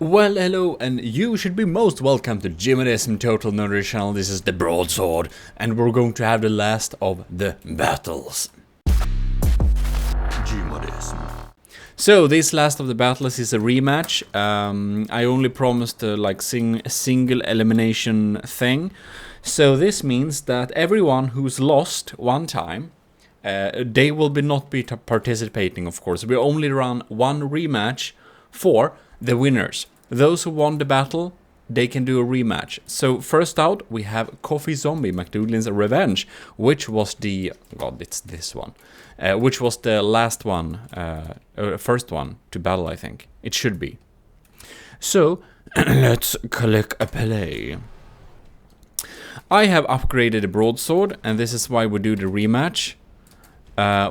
Well, hello, and you should be most welcome to Jimmyism Total Nerdy Channel. This is the Broadsword, and we're going to have the last of the battles. Jimmyism. So, this last of the battles is a rematch. I only promised a single elimination thing. So this means that everyone who's lost one time, they will not be participating, of course. We only run one rematch for the winners. Those who won the battle, they can do a rematch. So first out, we have Coffee Zombie McDougalin's Revenge, which was the... God, it's this one. Which was the last one, first one to battle, I think. It should be. So, let's click a play. I have upgraded a broadsword, and this is why we do the rematch.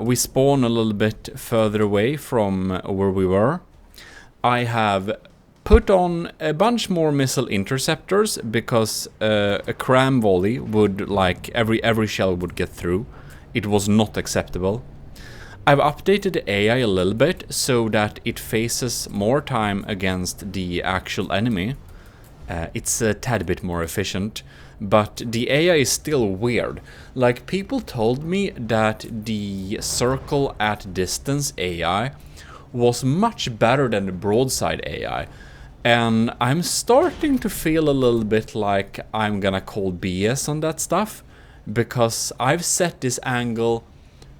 We spawn a little bit further away from where we were. I have put on a bunch more missile interceptors because a cram volley would, every shell would get through. It was not acceptable. I've updated the AI a little bit so that it faces more time against the actual enemy. It's a tad bit more efficient, but the AI is still weird. Like, people told me that the circle at distance AI was much better than the broadside AI, and I'm starting to feel a little bit like I'm gonna call BS on that stuff, because I've set this angle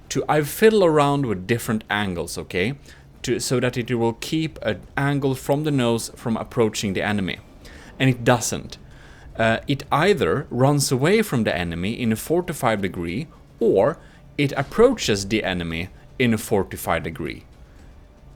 to... I've fiddled around with different angles, okay, so that it will keep an angle from the nose from approaching the enemy, and it doesn't. It either runs away from the enemy in a 45 degree, or it approaches the enemy in a 45 degree.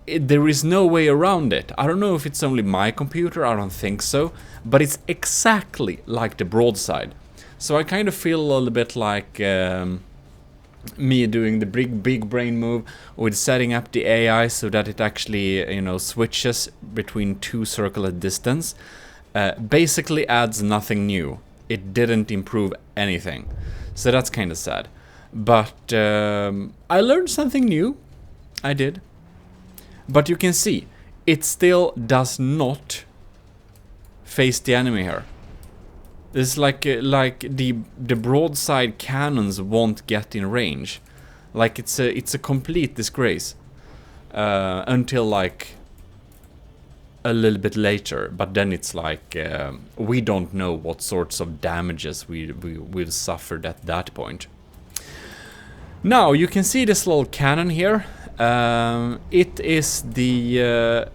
There is no way around it. I don't know if it's only my computer, I don't think so, but it's exactly like the broadside. So I kind of feel a little bit like me doing the big brain move with setting up the AI so that it actually, switches between two circles at distance. Basically adds nothing new. It didn't improve anything. So that's kind of sad. But I learned something new. I did. But you can see, it still does not face the enemy here. It's like the broadside cannons won't get in range. Like, it's a complete disgrace until like a little bit later. But then it's like we don't know what sorts of damages we will suffer at that point. Now you can see this little cannon here. It is the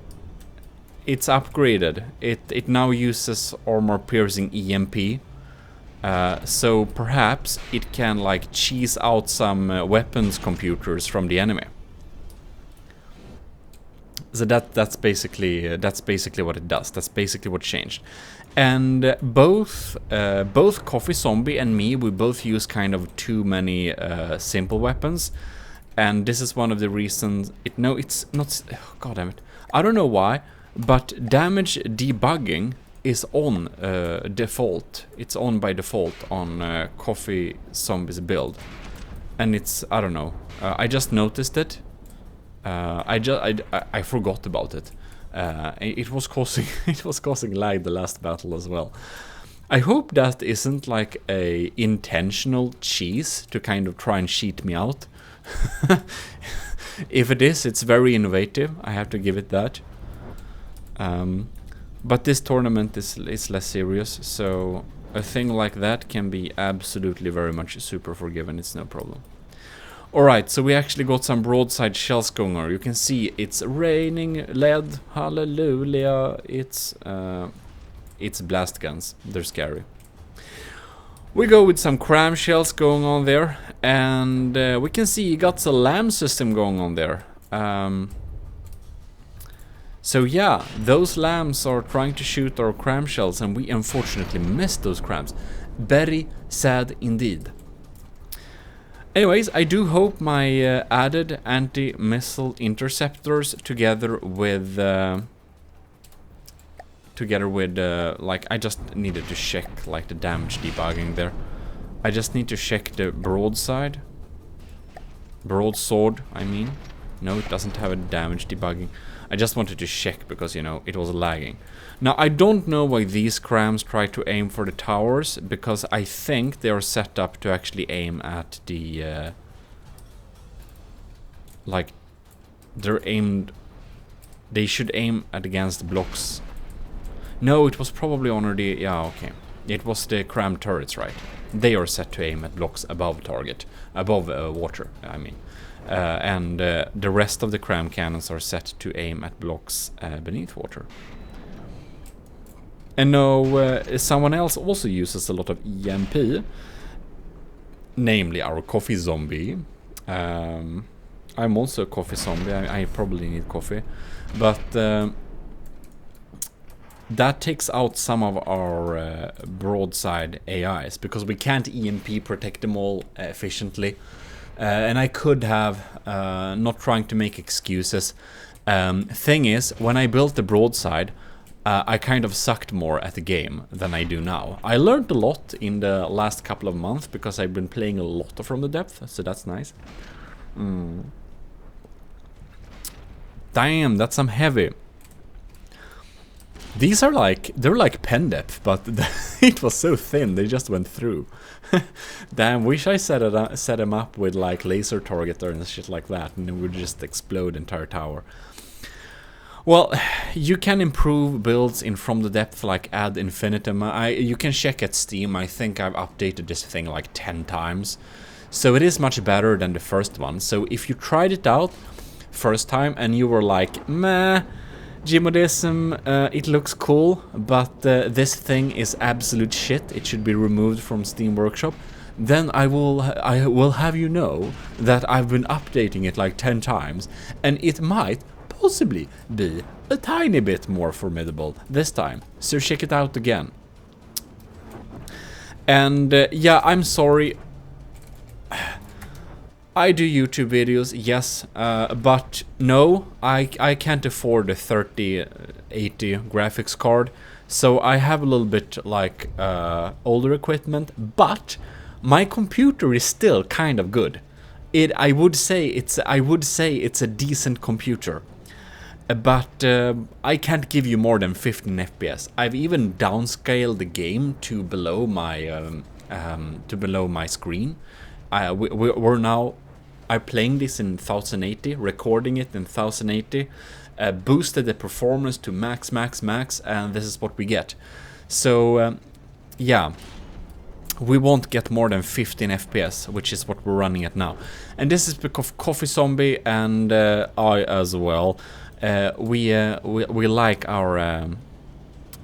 it's upgraded. It now uses armor piercing EMP, so perhaps it can cheese out some weapons computers from the enemy. So that's basically what it does. That's basically what changed. And both Coffee Zombie and me, we both use kind of too many simple weapons. And this is one of the reasons... it's not... Oh, God damn it. I don't know why, but damage debugging is on default. It's on by default on Coffee Zombie's build. And it's... I don't know. I just noticed it. I forgot about it. It was causing lag the last battle as well. I hope that isn't like a intentional cheese to kind of try and cheat me out. If it is, it's very innovative. I have to give it that. But this tournament is less serious, so a thing like that can be absolutely very much super forgiven. It's no problem. Alright, so we actually got some broadside shells going on. You can see it's raining lead. Hallelujah. It's blast guns. They're scary. We go with some cram shells going on there, and we can see you got a LAM system going on there. So yeah, those LAMs are trying to shoot our cram shells, and we unfortunately missed those crams. Very sad indeed. Anyways, I do hope my added anti-missile interceptors together with I just needed to check the damage debugging there. I just need to check the broadsword, I mean. No, it doesn't have a damage debugging. I just wanted to check because, you know, it was lagging. Now, I don't know why these crams try to aim for the towers, because I think they are set up to actually aim at the... like, they're aimed... They should aim at against blocks. No, it was probably on the... Yeah, okay. It was the cram turrets, right? They are set to aim at blocks above target. Above water, I mean. And the rest of the cram cannons are set to aim at blocks beneath water. And no, someone else also uses a lot of EMP, namely our coffee zombie. I'm also a coffee zombie. I probably need coffee, but that takes out some of our broadside AIs because we can't EMP protect them all efficiently. And I could have, not trying to make excuses. Thing is, when I built the broadside, I kind of sucked more at the game than I do now. I learned a lot in the last couple of months because I've been playing a lot from the depth, so that's nice. Damn, that's some heavy. These are like, they're like pen depth, but it was so thin, they just went through. Damn, wish I set them up with like laser targeter and shit like that, and it would just explode entire tower. Well, you can improve builds in From the Depth, like ad infinitum. You can check at Steam. I think I've updated this thing like 10 times. So it is much better than the first one. So if you tried it out first time and you were like, meh, Gmodism, it looks cool, but this thing is absolute shit, it should be removed from Steam Workshop, then I will have you know that I've been updating it like 10 times, and it might possibly be a tiny bit more formidable this time. So check it out again. And yeah, I'm sorry. I do YouTube videos, yes, but no, I can't afford a 3080 graphics card. So I have a little bit like older equipment, but my computer is still kind of good. I would say it's a decent computer. But I can't give you more than 15 FPS. I've even downscaled the game to below my screen. We're now playing this in 1080, recording it in 1080, boosted the performance to max, and this is what we get. So yeah, we won't get more than 15 FPS, which is what we're running at now. And this is because Coffee Zombie and I as well. We like our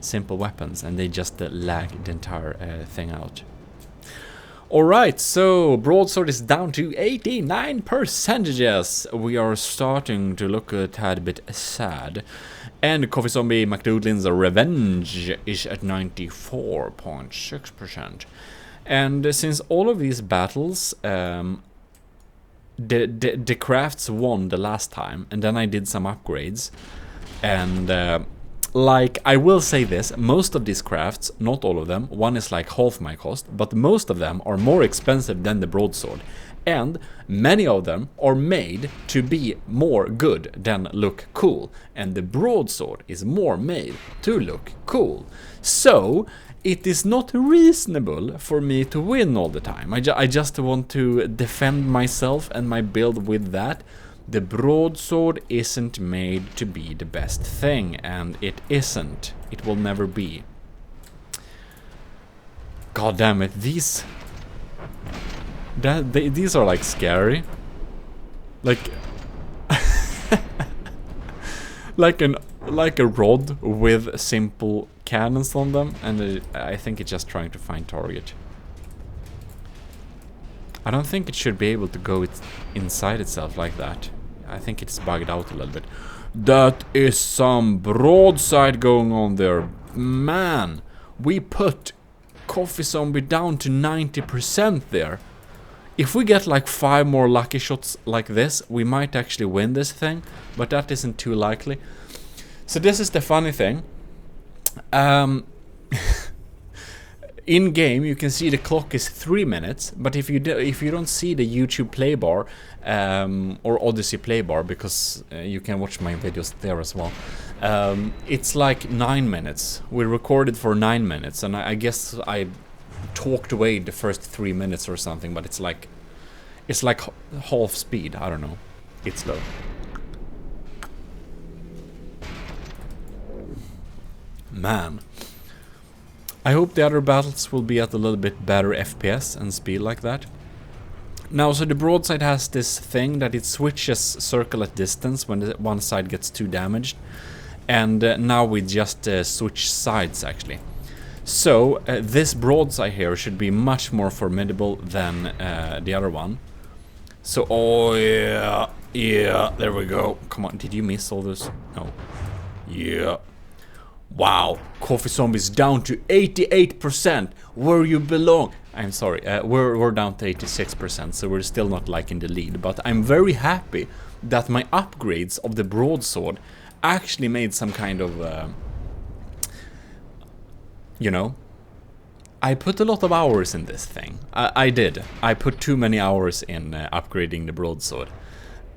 simple weapons, and they just lag the entire thing out. Alright, so Broadsword is down to 89%. We are starting to look a tad bit sad. And Coffee Zombie McDoodlin's Revenge is at 94.6%. And since all of these battles, the crafts won the last time, and then I did some upgrades, and like, I will say this, most of these crafts, not all of them, one is like half my cost, but most of them are more expensive than the broadsword, and many of them are made to be more good than look cool, and the broadsword is more made to look cool. So it is not reasonable for me to win all the time. I just want to defend myself and my build with that. The broadsword isn't made to be the best thing, and it isn't. It will never be. God damn it, these are like scary. Like like a rod with simple cannons on them, and I think it's just trying to find target. I don't think it should be able to go inside itself like that. I think it's bugged out a little bit. That is some broadside going on there. Man, we put Coffee Zombie down to 90% there. If we get like 5 more lucky shots like this, we might actually win this thing, but that isn't too likely. So this is the funny thing. In game, you can see the clock is 3 minutes, but if you don't see the YouTube play bar, or Odyssey Playbar, because you can watch my videos there as well. It's like 9 minutes. We recorded for 9 minutes, and I guess I talked away the first 3 minutes or something, but it's like half speed. I don't know. It's slow. Man, I hope the other battles will be at a little bit better FPS and speed like that. Now, so the broadside has this thing that it switches circle at distance when one side gets too damaged, and now we just switch sides actually. So this broadside here should be much more formidable than the other one. So, oh yeah, there we go. Come on, did you miss all those? No. Yeah. Wow, Coffee Zombies down to 88%, where you belong. I'm sorry, we're down to 86%, so we're still not like in the lead. But I'm very happy that my upgrades of the broadsword actually made some kind of, you know, I put a lot of hours in this thing. I did. I put too many hours in upgrading the broadsword.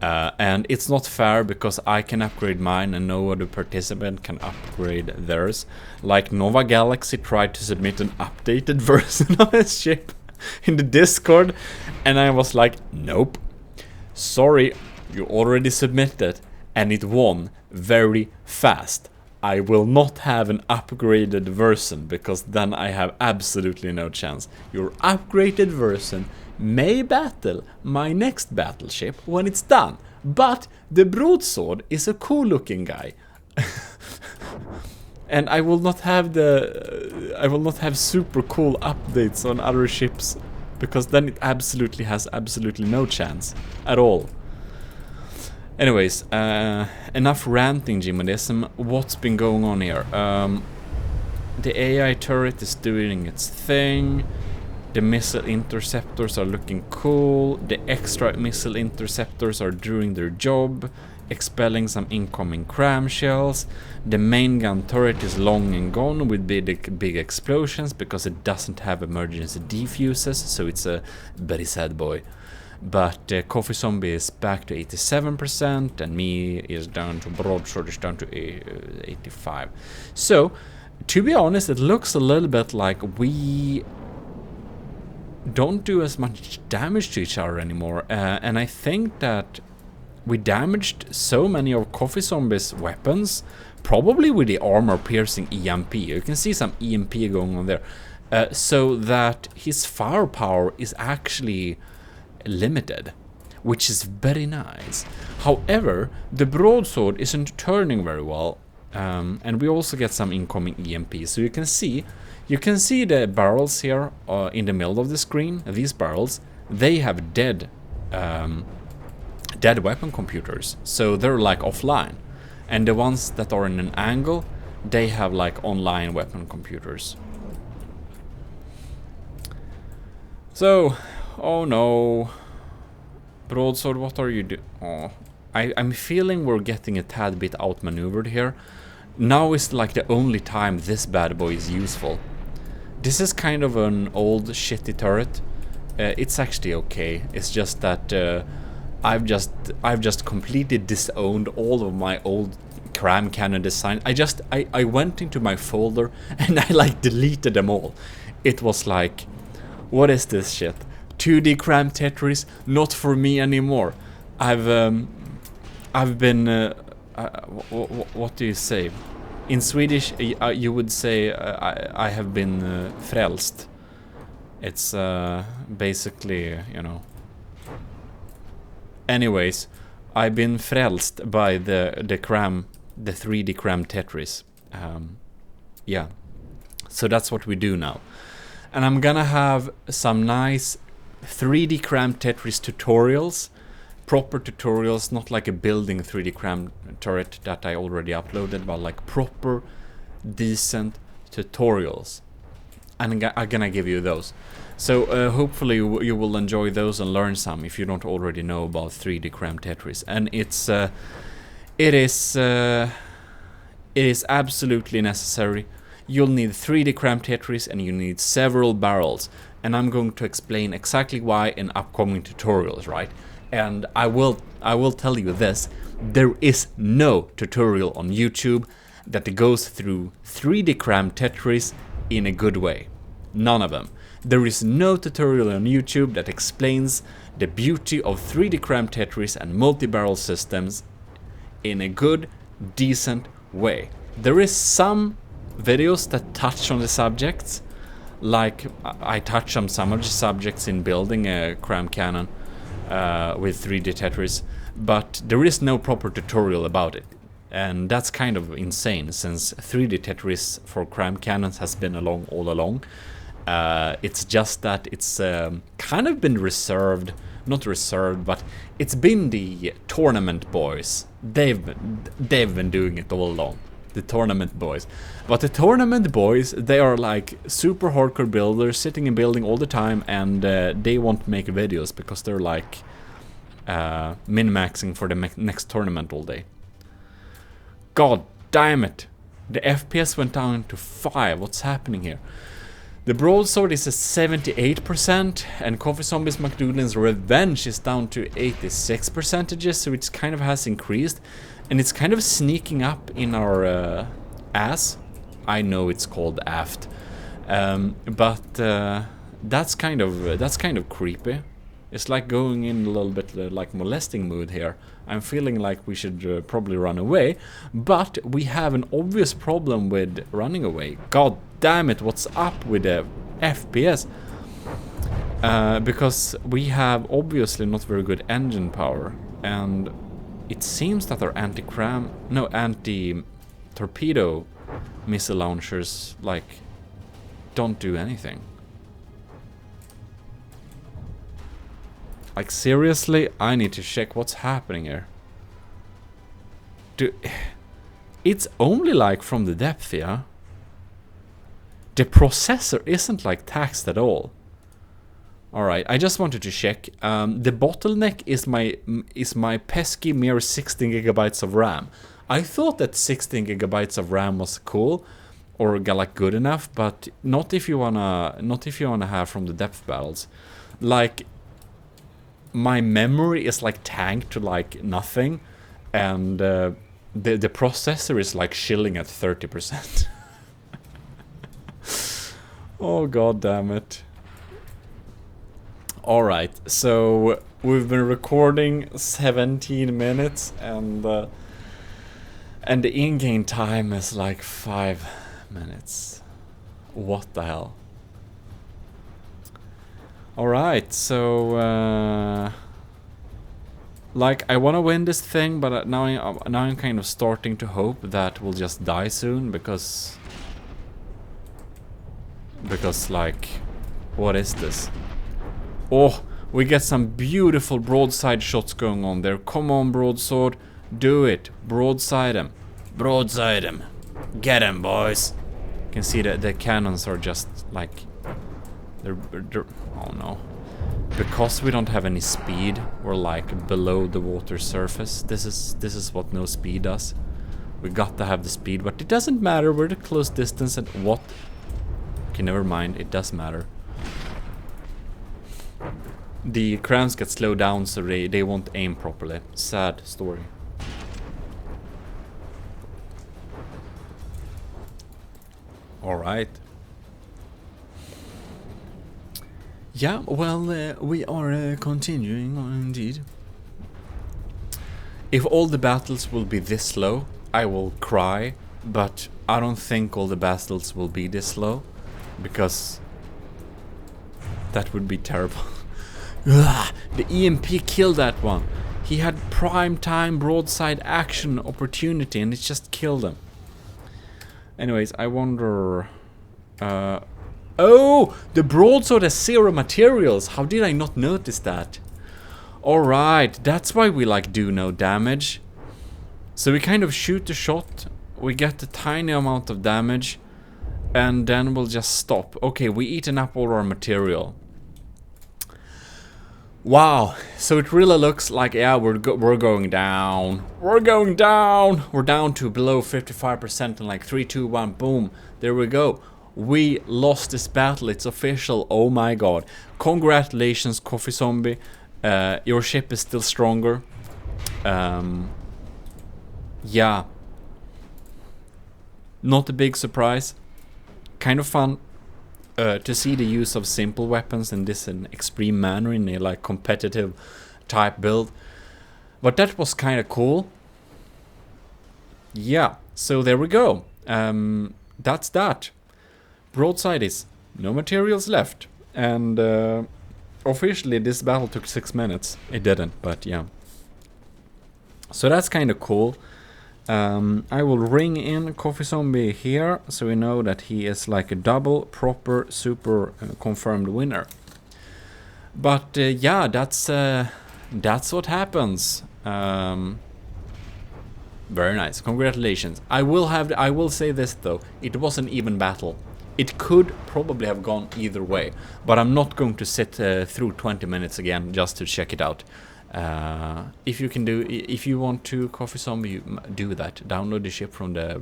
And it's not fair because I can upgrade mine and no other participant can upgrade theirs. Like Nova Galaxy tried to submit an updated version of his ship in the Discord, and I was like, nope. Sorry, you already submitted and it won very fast. I will not have an upgraded version because then I have absolutely no chance. Your upgraded version may battle my next battleship when it's done, but the broadsword is a cool looking guy. And I will not have super cool updates on other ships, because then it absolutely has no chance at all. Anyways, enough ranting, Jimadism. What's been going on here? The AI turret is doing its thing. The missile interceptors are looking cool. The extra missile interceptors are doing their job, expelling some incoming cram shells. The main gun turret is long and gone with big explosions because it doesn't have emergency defuses, so it's a very sad boy. But Coffee Zombie is back to 87%, and me is down to Broadsword is down to 85. So, to be honest, it looks a little bit like we don't do as much damage to each other anymore, and I think that we damaged so many of Coffee Zombie's weapons, probably with the armor-piercing EMP. You can see some EMP going on there, so that his firepower is actually limited, which is very nice. However, the broadsword isn't turning very well, and we also get some incoming EMP. So you can see the barrels here in the middle of the screen. These barrels, they have dead weapon computers, so they're like offline, and the ones that are in an angle, they have like online weapon computers. So, oh no, Broadsword, what are you doing? Oh, I'm feeling we're getting a tad bit outmaneuvered here. Now is like the only time this bad boy is useful. This is kind of an old shitty turret. It's actually okay. It's just that I've just completely disowned all of my old cram cannon design. I went into my folder and I like deleted them all. It was like, what is this shit? 2D cram Tetris, not for me anymore. I've been what do you say? In Swedish, you would say I have been frälst. It's basically, you know. Anyways, I've been frälst by the 3D cram Tetris. Yeah, so that's what we do now. And I'm gonna have some nice 3D cram Tetris tutorials, proper tutorials, not like a building 3D cram turret that I already uploaded, but like proper, decent tutorials. And I'm gonna give you those. So hopefully you will enjoy those and learn some if you don't already know about 3D cram Tetris. And it is absolutely necessary. You'll need 3D cram Tetris and you need several barrels. And I'm going to explain exactly why in upcoming tutorials, right? And I will tell you this, there is no tutorial on YouTube that goes through 3D cram Tetris in a good way. None of them. There is no tutorial on YouTube that explains the beauty of 3D cram Tetris and multi-barrel systems in a good, decent way. There is some videos that touch on the subjects, like I touch on some of the subjects in building a cram cannon with 3D Tetris, but there is no proper tutorial about it. And that's kind of insane, since 3D Tetris for cram cannons has been along all along. It's just that it's kind of been reserved, not reserved, but it's been the tournament boys. They've been doing it all along. The tournament boys. But the tournament boys, they are like super hardcore builders, sitting and building all the time, and they won't make videos because they're like min-maxing for the next tournament all day. God damn it! The FPS went down to 5. What's happening here? The Broadsword is at 78%, and Coffee Zombies McDougalin's Revenge is down to 86%, so it kind of has increased. And it's kind of sneaking up in our ass. I know it's called aft, but that's kind of creepy. It's like going in a little bit like molesting mood here. I'm feeling like we should probably run away, but we have an obvious problem with running away. God damn it! What's up with the FPS? Because we have obviously not very good engine power, and it seems that our anti-torpedo missile launchers, like, don't do anything. Like, seriously, I need to check what's happening here. It's only, like, from the depth, yeah? The processor isn't, like, taxed at all. Alright, I just wanted to check. The bottleneck is my pesky mere 16 gigabytes of RAM. I thought that 16 gigabytes of RAM was cool, or like good enough, but not if you wanna have from the depth battles. Like, my memory is like tanked to like nothing, and the processor is like chilling at 30%. Oh god damn it. Alright, so we've been recording 17 minutes, and the in-game time is like 5 minutes. What the hell? Alright, so like, I want to win this thing, but now I'm kind of starting to hope that we'll just die soon, because like, what is this? Oh, we get some beautiful broadside shots going on there. Come on, Broadsword. Do it. Broadside him. Broadside him. Get him, boys. You can see that the cannons are just like... They're... Oh, no. Because we don't have any speed, we're like below the water surface. This is what no speed does. We got to have the speed, but it doesn't matter. We're at close distance and what? Okay, never mind. It does matter. The crowns get slowed down, so they won't aim properly. Sad story. Alright. Yeah, well, we are continuing on indeed. If all the battles will be this slow, I will cry, but I don't think all the battles will be this slow, because that would be terrible. Ugh, the EMP killed that one. He had prime time broadside action opportunity and it just killed him. Anyways, I wonder... oh! The broadsword has 0 materials! How did I not notice that? Alright, that's why we like do no damage. So we kind of shoot the shot, we get a tiny amount of damage, and then we'll just stop. Okay, we eaten up all our material. Wow, so it really looks like, yeah, we're going down. We're going down! We're down to below 55% in like 3, 2, 1, boom. There we go. We lost this battle, it's official. Oh my god. Congratulations, Coffee Zombie. Your ship is still stronger. Yeah. Not a big surprise. Kind of fun to see the use of simple weapons in this an extreme manner in a like competitive type build. But that was kind of cool. Yeah, so there we go. That's that. Broadside is no materials left. And officially this battle took 6 minutes. It didn't, but yeah. So that's kind of cool. I will ring in Coffee Zombie here, so we know that he is like a double, proper, super confirmed winner. But yeah, that's what happens. Very nice, congratulations. I will say this though, it was an even battle. It could probably have gone either way, but I'm not going to sit through 20 minutes again just to check it out. If you want to, Coffee Zombie, do that. Download the ship from the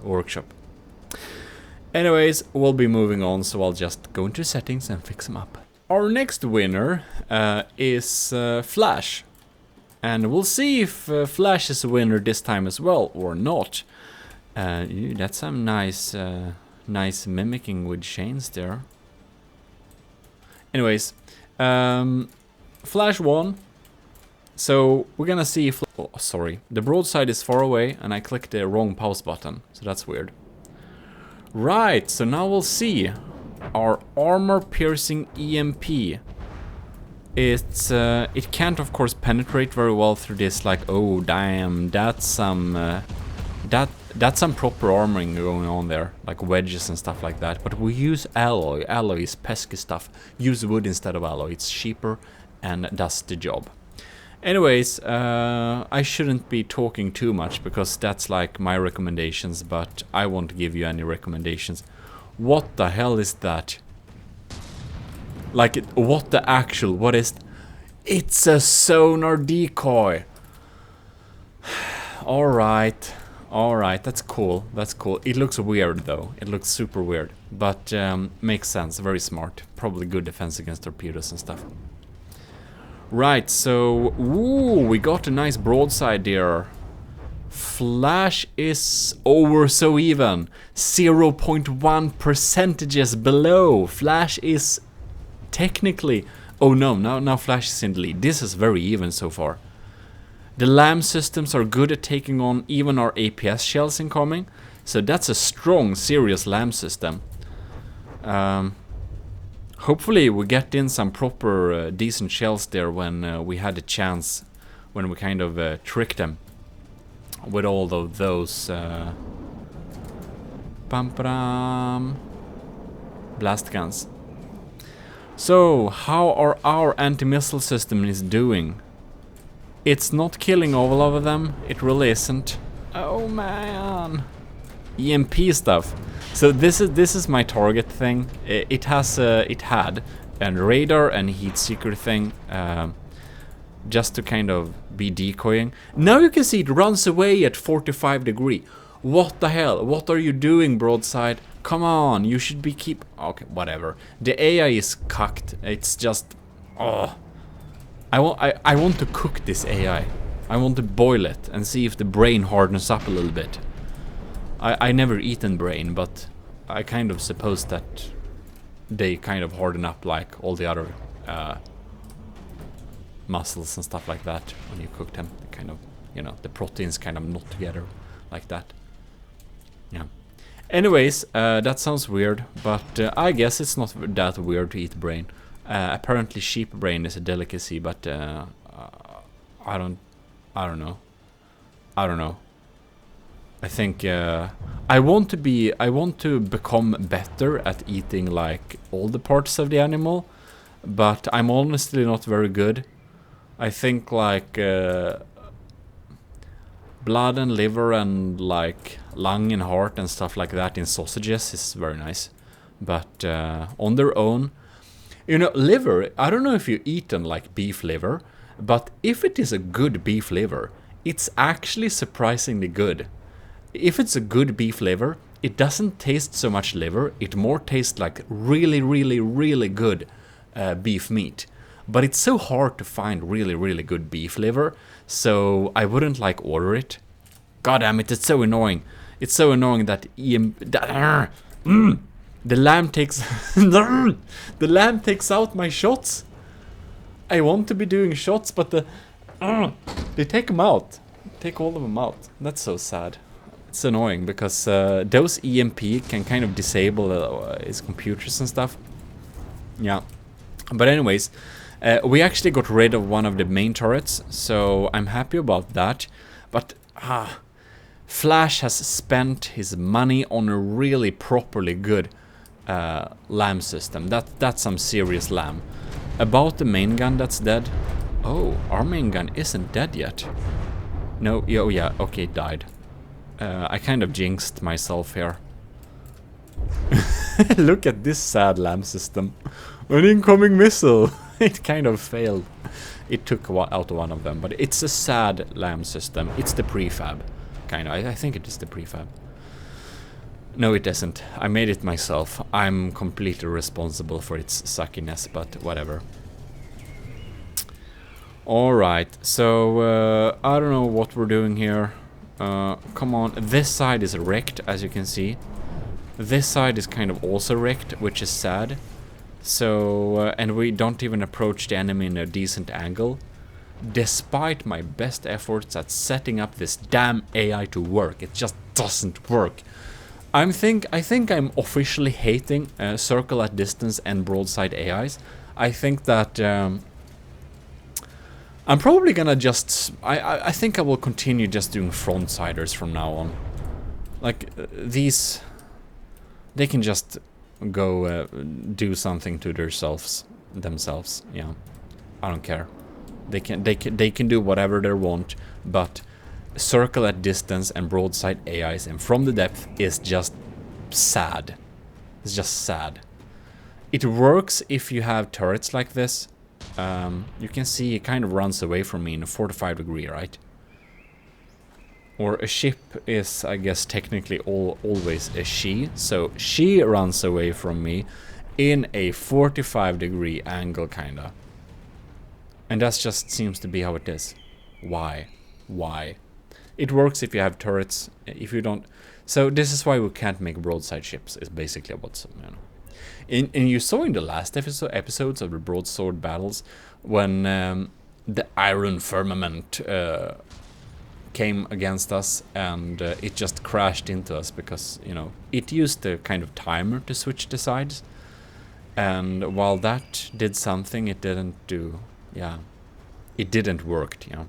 workshop. Anyways, we'll be moving on, so I'll just go into settings and fix them up. Our next winner is Flash. And we'll see if Flash is a winner this time as well, or not. That's some nice mimicking with chains there. Anyways, Flash won. So we're gonna see if... Oh, sorry. The broadside is far away and I clicked the wrong pause button. So that's weird. Right, so now we'll see. Our armor-piercing EMP. It can't, of course, penetrate very well through this, like, oh, damn, that's some proper armoring going on there, like wedges and stuff like that. But we use alloy. Alloy is pesky stuff. Use wood instead of alloy. It's cheaper and does the job. Anyways, I shouldn't be talking too much because that's like my recommendations, but I won't give you any recommendations. What the hell is that? Like, what the actual, what is... It's a sonar decoy! Alright, that's cool, that's cool. It looks weird though, it looks super weird. But makes sense, very smart. Probably good defense against torpedoes and stuff. Right, so... Ooh, we got a nice broadside there. Flash is... Oh, we're so even. 0.1 percentages below. Flash is... Technically, oh no, now Flash is in the lead. This is very even so far. The LAM systems are good at taking on even our APS shells incoming. So that's a strong, serious LAM system. Hopefully we get in some proper decent shells there when we had a chance. When we kind of tricked them. With all of those... blast guns. So, how are our anti-missile system is doing? It's not killing all of them, it really isn't. Oh man! EMP stuff. So this is my target thing. It had a radar and heat seeker thing, just to kind of be decoying. Now you can see it runs away at 45 degrees. What the hell? What are you doing, broadside? Come on, you should be okay, whatever. The AI is cucked. It's just... Oh. I want to cook this AI. I want to boil it and see if the brain hardens up a little bit. I never eaten brain, but I kind of suppose that they kind of harden up like all the other muscles and stuff like that when you cook them. They kind of, you know, the proteins kind of knot together like that. Yeah. Anyways, that sounds weird, but I guess it's not that weird to eat brain. Apparently sheep brain is a delicacy, but I don't know. I think I want to become better at eating like all the parts of the animal, but I'm honestly not very good. I think like blood and liver and like lung and heart and stuff like that in sausages is very nice. But on their own, you know, liver, I don't know if you eaten like beef liver, but if it is a good beef liver, it's actually surprisingly good. If it's a good beef liver, it doesn't taste so much liver, it more tastes like really, really, really good beef meat. but it's so hard to find really, really good beef liver, so I wouldn't like order it. God damn it, it's so annoying. It's so annoying that the lamb takes the lamb takes out my shots. I want to be doing shots, but they take them out. Take all of them out. That's so sad. It's annoying because those EMP can kind of disable his computers and stuff. Yeah. But anyways, we actually got rid of one of the main turrets, so I'm happy about that. But Flash has spent his money on a really properly good lamb system. That's some serious lamb. About the main gun that's dead. Oh, our main gun isn't dead yet. No, oh yeah, okay, it died. I kind of jinxed myself here. Look at this sad lamb system. An incoming missile! It kind of failed. It took out one of them, but it's a sad lamb system. It's the prefab. Kind of. I think it is the prefab. No, it isn't. I made it myself. I'm completely responsible for its suckiness, but whatever. Alright, so I don't know what we're doing here. Come on, this side is wrecked, as you can see. This side is kind of also wrecked, which is sad. So, and we don't even approach the enemy in a decent angle. Despite my best efforts at setting up this damn AI to work, it just doesn't work. I think I'm officially hating circle at distance and broadside AIs. I think that I'm probably gonna just... I think I will continue just doing frontsiders from now on. Like, these... They can just go do something to themselves. Yeah, I don't care. They can do whatever they want, but circle at distance and broadside AIs and from the depth is just sad. It's just sad. It works if you have turrets like this. You can see it kind of runs away from me in a 45 degree, right? Or a ship is, I guess, technically always a she. So she runs away from me in a 45 degree angle, kinda. And that just seems to be how it is. Why? Why? It works if you have turrets. If you don't... So this is why we can't make broadside ships, is basically what's... You know. And you saw in the last episodes of the Broadsword battles, when the Iron Firmament came against us, and it just crashed into us because, you know, it used the kind of timer to switch the sides. And while that did something, it didn't do... Yeah, it didn't work, you know.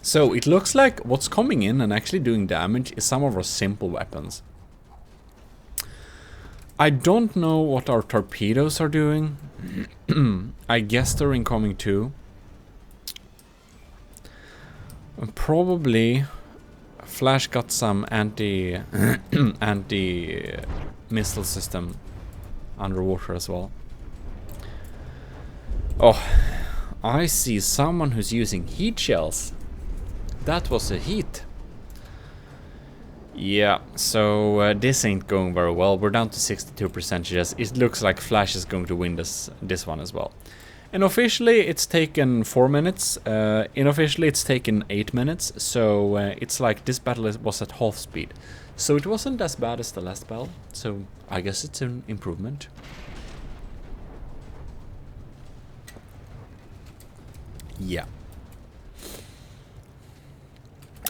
So it looks like what's coming in and actually doing damage is some of our simple weapons. I don't know what our torpedoes are doing. I guess they're incoming too. Probably Flash got some anti missile system underwater as well. Oh, I see someone who's using heat shells. That was a heat. Yeah, so this ain't going very well. We're down to 62%. It looks like Flash is going to win this one as well. And officially it's taken 4 minutes. Unofficially it's taken 8 minutes. So it's like this battle was at half speed. So it wasn't as bad as the last battle. So I guess it's an improvement. Yeah.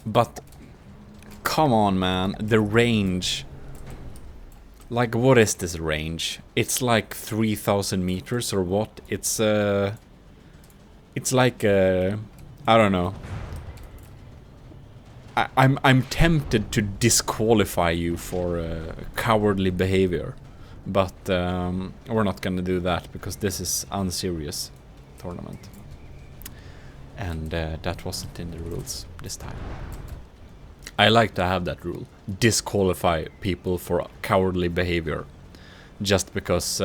But come on, man, the range. Like, what is this range? It's like 3,000 meters or what? It's like I don't know. I'm tempted to disqualify you for cowardly behavior, but we're not gonna do that because this is unserious tournament. And that wasn't in the rules this time. I like to have that rule. Disqualify people for cowardly behavior. Just because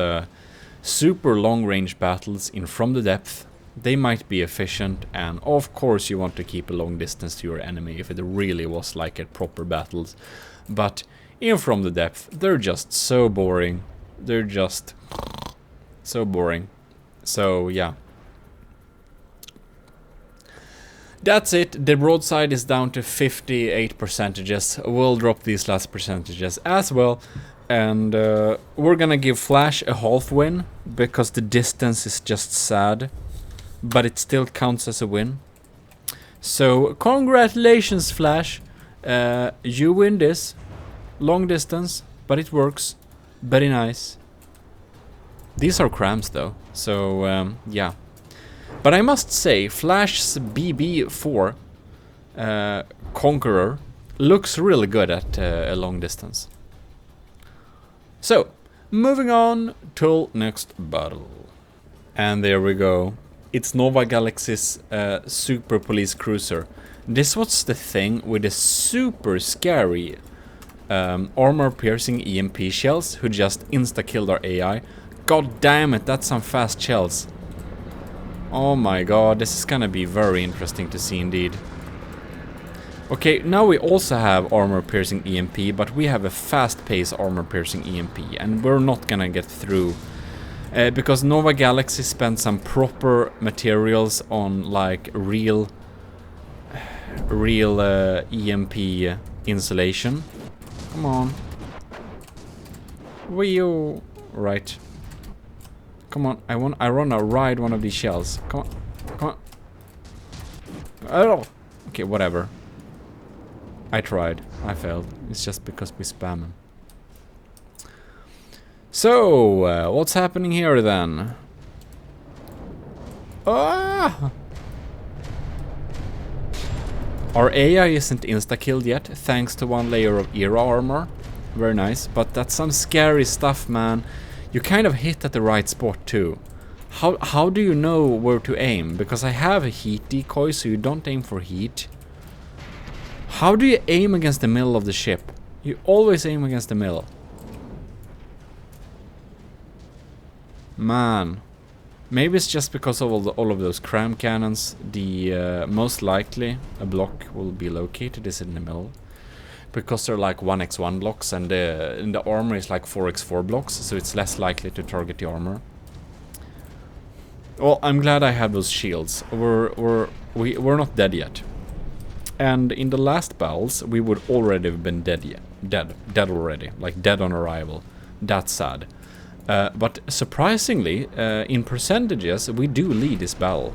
super long-range battles in from the depth, they might be efficient, and of course you want to keep a long distance to your enemy if it really was like a proper battles. But in from the depth, they're just so boring. They're just... So boring. So, yeah. That's it. The broadside is down to 58%. We'll drop these last percentages as well. And we're gonna give Flash a half win, because the distance is just sad. But it still counts as a win. So, congratulations, Flash. You win this. Long distance, but it works. Very nice. These are crams though, so yeah. But I must say, Flash's BB4 Conqueror looks really good at a long distance. So, moving on till next battle. And there we go. It's Nova Galaxy's Super Police Cruiser. This was the thing with the super scary armor-piercing EMP shells who just insta-killed our AI. God damn it, that's some fast shells. Oh my god, this is gonna be very interesting to see indeed. Okay, now we also have armor-piercing EMP, but we have a fast-paced armor-piercing EMP, and we're not gonna get through. Because Nova Galaxy spent some proper materials on, like, real EMP insulation. Come on. Wheel. Right. Come on, I wanna ride one of these shells. Come on. Come on. Oh. Okay, whatever. I tried. I failed. It's just because we spam them. So, what's happening here then? Ah! Our AI isn't insta-killed yet, thanks to one layer of era armor. Very nice, but that's some scary stuff, man. You kind of hit at the right spot too. How do you know where to aim? Because I have a heat decoy, so you don't aim for heat. How do you aim against the middle of the ship? You always aim against the middle. Man. Maybe it's just because of all of those cram cannons. The most likely a block will be located is in the middle. Because they're like 1x1 blocks, and the armor is like 4x4 blocks, so it's less likely to target the armor. Well, I'm glad I have those shields. We're not dead yet. And in the last battles, we would already have been dead already, like dead on arrival. That's sad. But surprisingly, in percentages, we do lead this battle.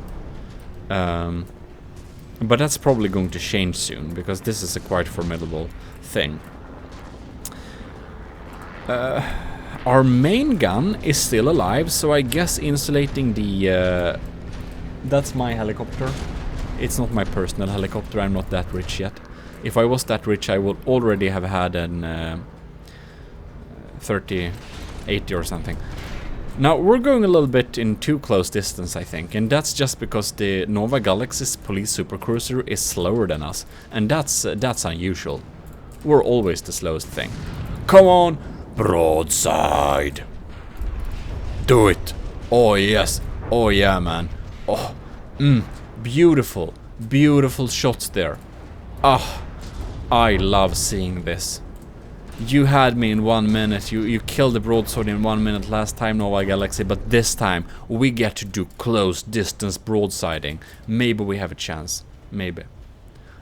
But that's probably going to change soon, because this is a quite formidable thing. Our main gun is still alive, so I guess insulating the... that's my helicopter. It's not my personal helicopter, I'm not that rich yet. If I was that rich, I would already have had an 3080 or something. Now, we're going a little bit in too close distance, I think, and that's just because the Nova Galaxy's police supercruiser is slower than us, and that's unusual. We're always the slowest thing. Come on, broadside. Do it. Oh, yes. Oh, yeah, man. Oh, beautiful, beautiful shots there. Ah, I love seeing this. You had me in 1 minute, you killed the broadsword in 1 minute last time, Nova Galaxy, but this time we get to do close distance broadsiding. Maybe we have a chance. Maybe.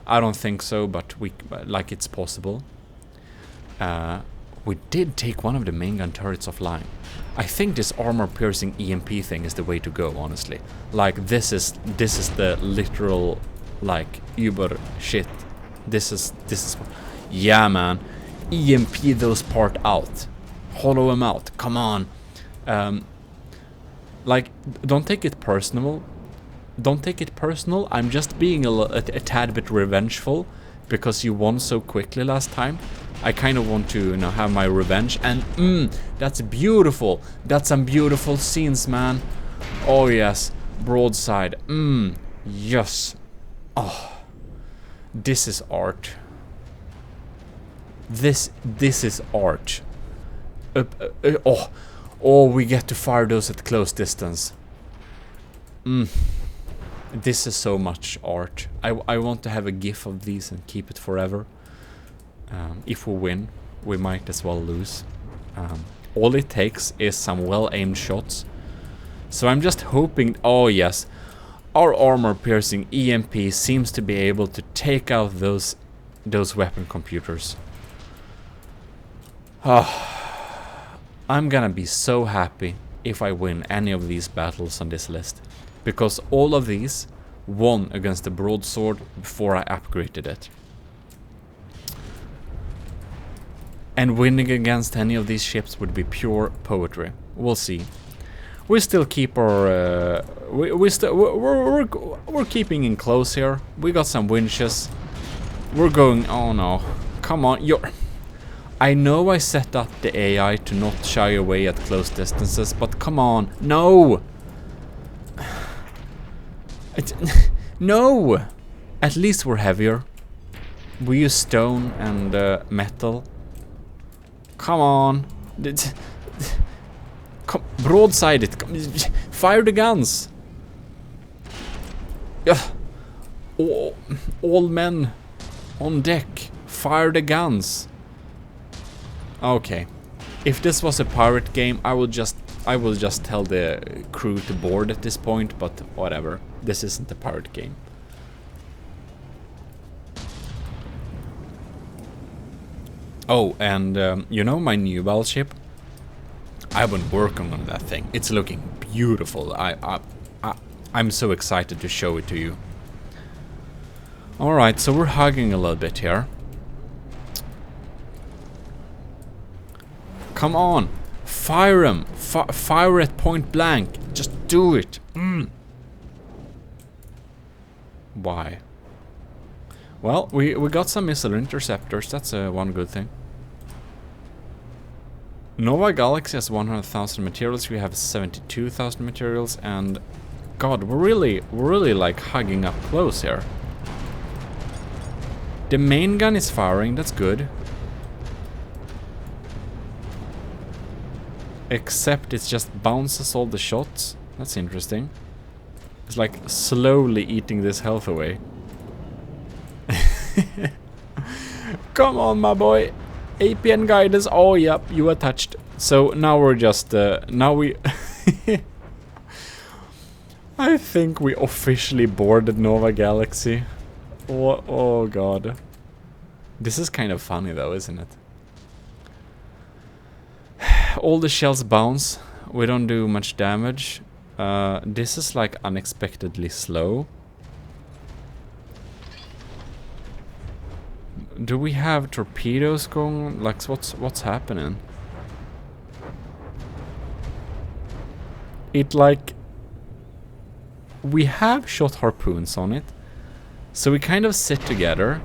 I don't think so, but like it's possible. We did take one of the main gun turrets offline. I think this armor-piercing EMP thing is the way to go, honestly. Like, this is the literal, like, Uber shit. This is... Yeah, man. EMP those part out. Hollow them out. Come on. Like, don't take it personal. Don't take it personal. I'm just being a tad bit revengeful because you won so quickly last time. I kind of want to, you know, have my revenge. And that's beautiful. That's some beautiful scenes, man. Oh yes, broadside. Yes. Oh, this is art. This is art. Oh, we get to fire those at close distance. This is so much art. I want to have a GIF of these and keep it forever. If we win, we might as well lose. All it takes is some well-aimed shots So I'm just hoping... Oh yes, our armor-piercing EMP seems to be able to take out those weapon computers. I'm gonna be so happy if I win any of these battles on this list. Because all of these won against the broadsword before I upgraded it. And winning against any of these ships would be pure poetry. We'll see. We still keep our... we're keeping in close here. We got some winches. We're going... Oh no. Come on. I know I set up the AI to not shy away at close distances, but come on. No! No! At least we're heavier. We use stone and metal. Come on. Come, broadside it. Fire the guns. All men on deck. Fire the guns. Okay. If this was a pirate game, I will just tell the crew to board at this point, but whatever. This isn't a pirate game. Oh, and you know my new battleship? I've been working on that thing. It's looking beautiful. I'm so excited to show it to you. Alright, so we're hugging a little bit here. Come on! Fire him! Fire at point blank! Just do it! Why? Well, we got some missile interceptors. That's one good thing. Nova Galaxy has 100,000 materials. We have 72,000 materials, and God, we're really like hugging up close here. The main gun is firing. That's good. Except it just bounces all the shots. That's interesting. It's like slowly eating this health away. Come on, my boy. APN guidance. Oh, yep, you are touched. So now we're just... now we... I think we officially boarded Nova Galaxy. Oh, God. This is kind of funny, though, isn't it? All the shells bounce. We don't do much damage. This is like unexpectedly slow. Do we have torpedoes going? Like, what's happening? It like... We have shot harpoons on it. So we kind of sit together.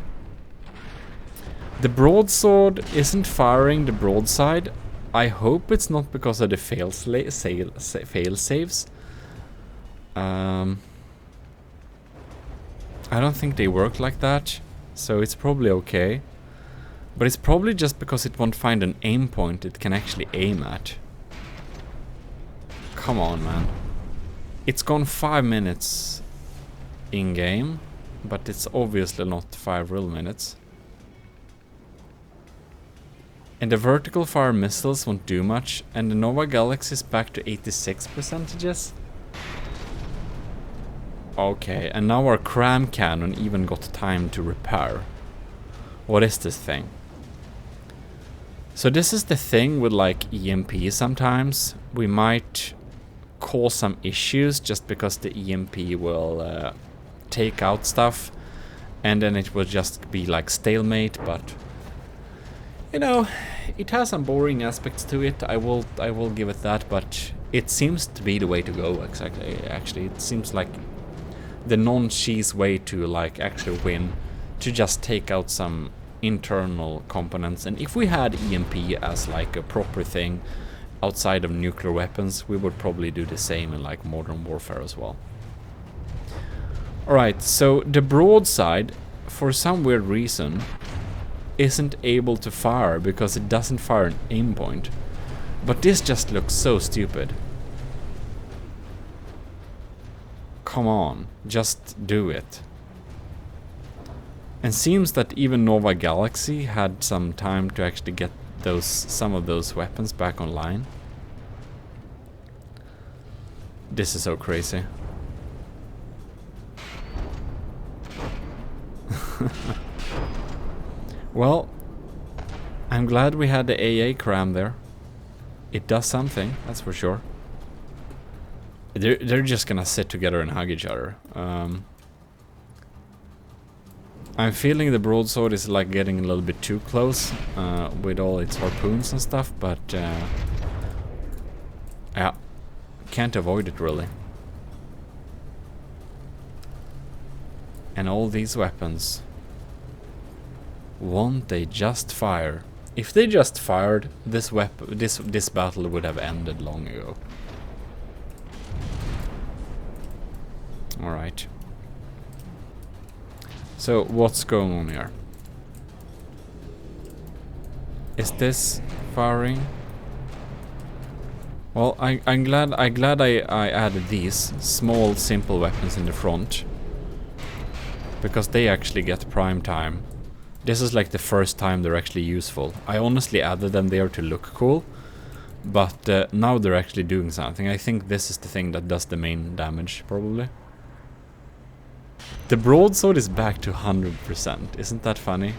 The broadsword isn't firing the broadside. I hope it's not because of the fail saves. I don't think they work like that, so it's probably okay. But it's probably just because it won't find an aim point it can actually aim at. Come on, man. It's gone 5 minutes in-game, but it's obviously not 5 real minutes. And the vertical fire missiles won't do much, and the Nova Galaxy is back to 86%. Okay, and now our cram cannon even got time to repair. What is this thing? So this is the thing with like EMP sometimes. We might cause some issues just because the EMP will take out stuff, and then it will just be like stalemate, but... You know, it has some boring aspects to it. I will give it that, but it seems to be the way to go. Exactly. Actually, it seems like the non-cheese way to like actually win, to just take out some internal components. And if we had EMP as like a proper thing outside of nuclear weapons, we would probably do the same in like modern warfare as well. All right, so the broadside, for some weird reason, isn't able to fire because it doesn't fire an aim point. But this just looks so stupid. Come on, just do it. And seems that even Nova Galaxy had some time to actually get some of those weapons back online. This is so crazy. Well, I'm glad we had the AA cram there. It does something, that's for sure. They're just gonna sit together and hug each other. I'm feeling the broadsword is like getting a little bit too close with all its harpoons and stuff, but yeah, can't avoid it really. And all these weapons, won't they just fire? If they just fired, this battle would have ended long ago. All right. So what's going on here? Is this firing? Well, I'm glad I added these small simple weapons in the front, because they actually get prime time. This is like the first time they're actually useful. I honestly added them there to look cool, but now they're actually doing something. I think this is the thing that does the main damage, probably. The broadsword is back to 100%. Isn't that funny?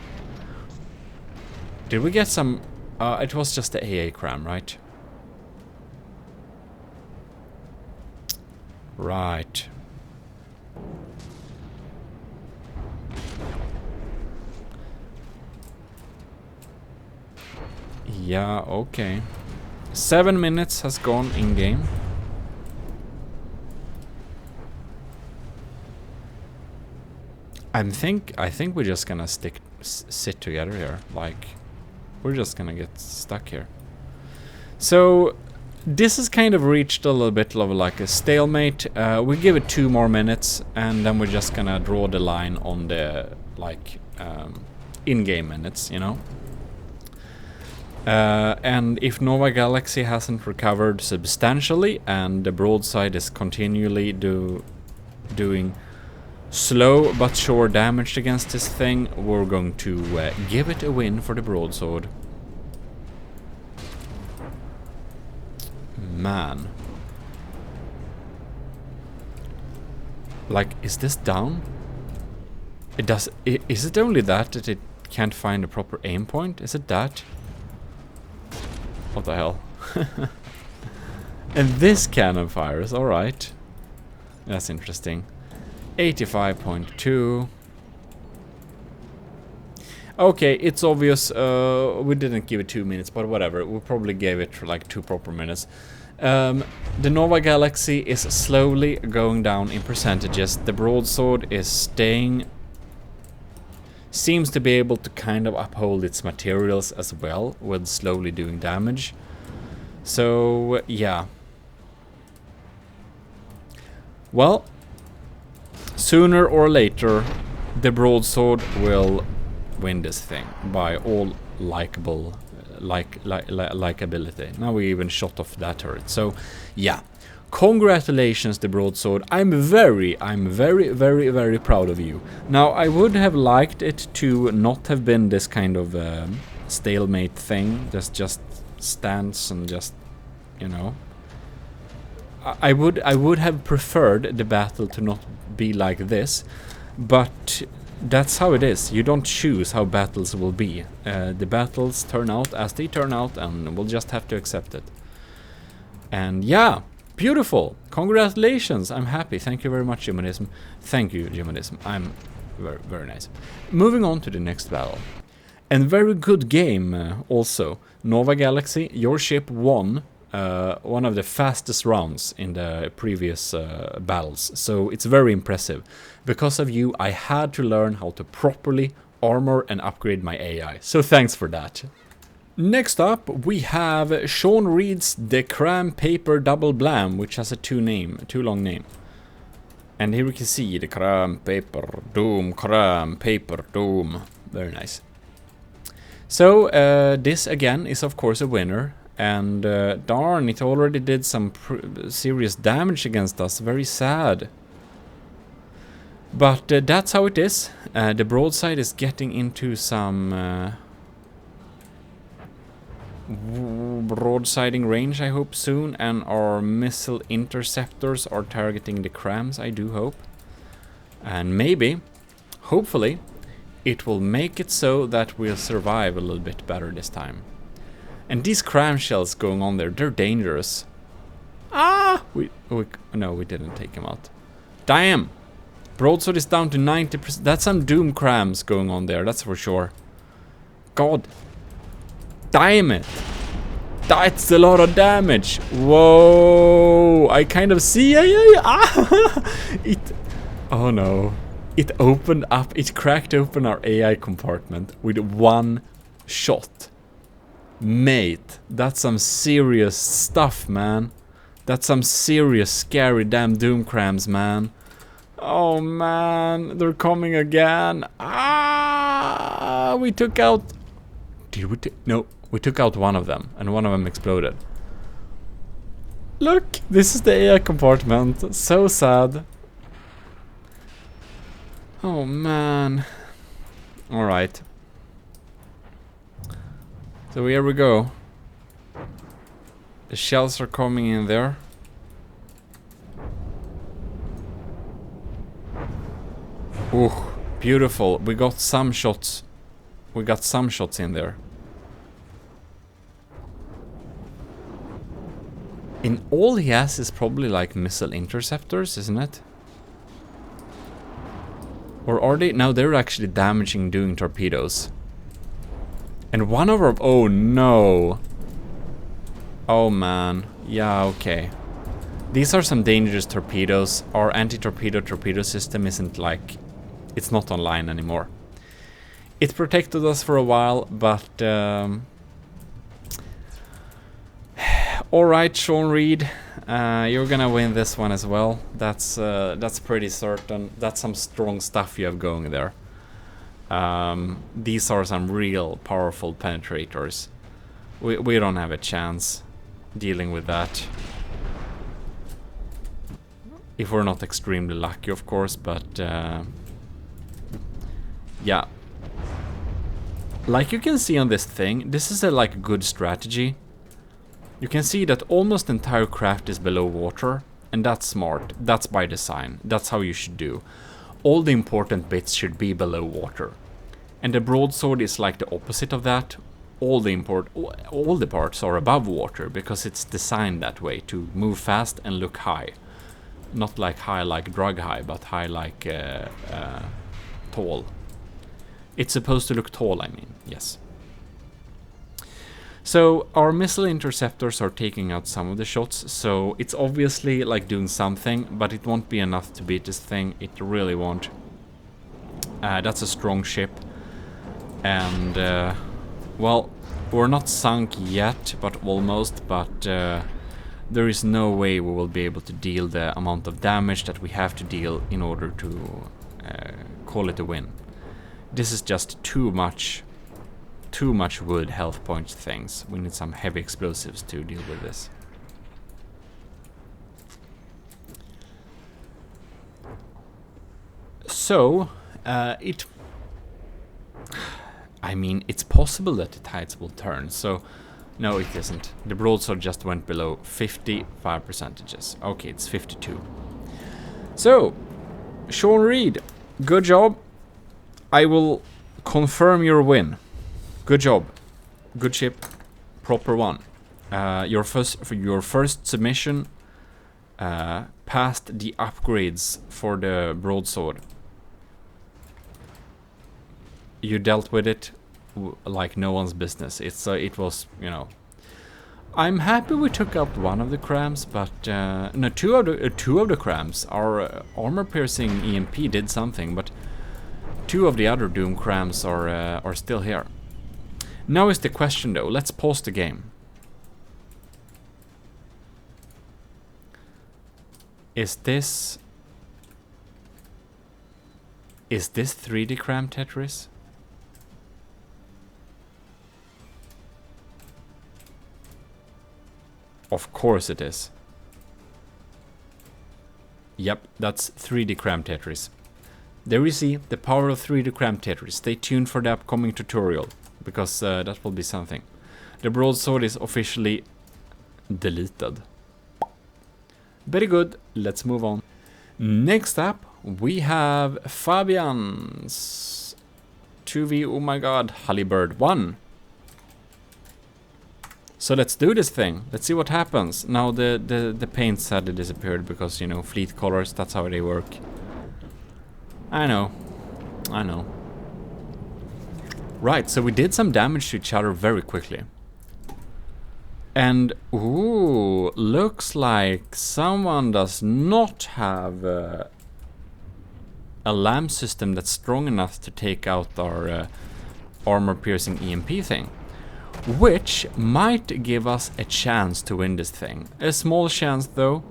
Did we get some... it was just the AA cram, right? Right. Yeah, okay. 7 minutes has gone in game. I think we're just gonna sit together here. Like, we're just gonna get stuck here. So this has kind of reached a little bit of like a stalemate. We give it 2 more minutes, and then we're just gonna draw the line on the like in-game minutes, you know. And if Nova Galaxy hasn't recovered substantially, and the broadside is continually doing slow but sure damage against this thing, we're going to give it a win for the broadsword. Man. Like, is this down? It does. Is it only that it can't find a proper aim point? Is it that? What the hell? And this cannon fires, alright. That's interesting. 85.2. Okay, it's obvious. We didn't give it 2 minutes, but whatever. We probably gave it like 2 proper minutes. The Nova Galaxy is slowly going down in percentages. The broadsword is staying... seems to be able to kind of uphold its materials as well, with slowly doing damage. So, yeah. Well, sooner or later, the broadsword will win this thing by all likability. Now we even shot off that turret. So, yeah. Congratulations, the broadsword. I'm very, very proud of you. Now, I would have liked it to not have been this kind of stalemate thing. Just stands and just, you know. I would have preferred the battle to not be like this, but that's how it is. You don't choose how battles will be. The battles turn out as they turn out, and we'll just have to accept it. And yeah. Beautiful! Congratulations! I'm happy. Thank you very much, Humanism. Thank you, Humanism. I'm very, very nice. Moving on to the next battle. And very good game also. Nova Galaxy, your ship won one of the fastest rounds in the previous battles. So it's very impressive. Because of you, I had to learn how to properly armor and upgrade my AI. So thanks for that. Next up, we have Sean Reed's The Cram Paper Double Blam, which has a too long name. And here we can see the Cram Paper Doom, Cram Paper Doom. Very nice. So, this again is of course a winner. And darn, it already did some serious damage against us. Very sad. But that's how it is. The broadside is getting into some... broadsiding range, I hope, soon, and our missile interceptors are targeting the crams, I do hope. And maybe, hopefully, it will make it so that we'll survive a little bit better this time. And these cram shells going on there, they're dangerous. Ah! No, we didn't take him out. Damn! Broadsword is down to 90%. That's some doom crams going on there, that's for sure. God. Damn it! That's a lot of damage! Whoa! I kind of see... It... Oh no. It opened up... It cracked open our AI compartment with one shot. Mate, that's some serious stuff, man. That's some serious scary damn doom crams, man. Oh man, they're coming again. Ah! We took out... Did we no, we took out one of them, and one of them exploded. Look, this is the AI compartment. So sad. Oh man. Alright. So here we go. The shells are coming in there. Ooh, beautiful. We got some shots. We got some shots in there. And all he has is probably like missile interceptors, isn't it? Or are they? No, they're actually damaging doing torpedoes. And one of our... Oh no. Oh man. Yeah, okay. These are some dangerous torpedoes. Our anti-torpedo system isn't like... It's not online anymore. It protected us for a while, but... Alright, Sean Reed. You're gonna win this one as well. That's pretty certain. That's some strong stuff you have going there. These are some real powerful penetrators. We don't have a chance dealing with that. If we're not extremely lucky, of course, but yeah. Like you can see on this thing, this is a like good strategy. You can see that almost entire craft is below water, and that's smart. That's by design. That's how you should do. All the important bits should be below water. And the broadsword is like the opposite of that. All the parts are above water because it's designed that way to move fast and look high. Not like high like drug high, but high like tall. It's supposed to look tall, I mean, yes. So our missile interceptors are taking out some of the shots, so it's obviously like doing something, but it won't be enough to beat this thing. It really won't. That's a strong ship. And, well, we're not sunk yet, but almost, but there is no way we will be able to deal the amount of damage that we have to deal in order to call it a win. This is just too much wood, health points, things. We need some heavy explosives to deal with this. So, I mean, it's possible that the tides will turn, so... No, it isn't. The broadsword just went below 55%. Okay, it's 52. So, Sean Reed, good job. I will confirm your win. Good job. Good ship. Proper one. Your first submission passed the upgrades for the broadsword. You dealt with it like no one's business. It was, you know. I'm happy we took out one of the crams, but no, two of the crams. Our armor-piercing EMP did something, but two of the other doom crams are still here. Now is the question though, let's pause the game. Is this 3D cram Tetris? Of course it is. Yep, that's 3D cram Tetris. There we see the power of 3D cram Tetris. Stay tuned for the upcoming tutorial, because that will be something. The broadsword is officially deleted. Very good, let's move on. Next up, we have Fabian's 2v, oh my god, Halibird 1. So let's do this thing. Let's see what happens. Now the paint sadly disappeared because, you know, fleet colors, that's how they work. I know. Right, so we did some damage to each other very quickly. And, ooh, looks like someone does not have a lamp system that's strong enough to take out our armor-piercing EMP thing. Which might give us a chance to win this thing. A small chance though,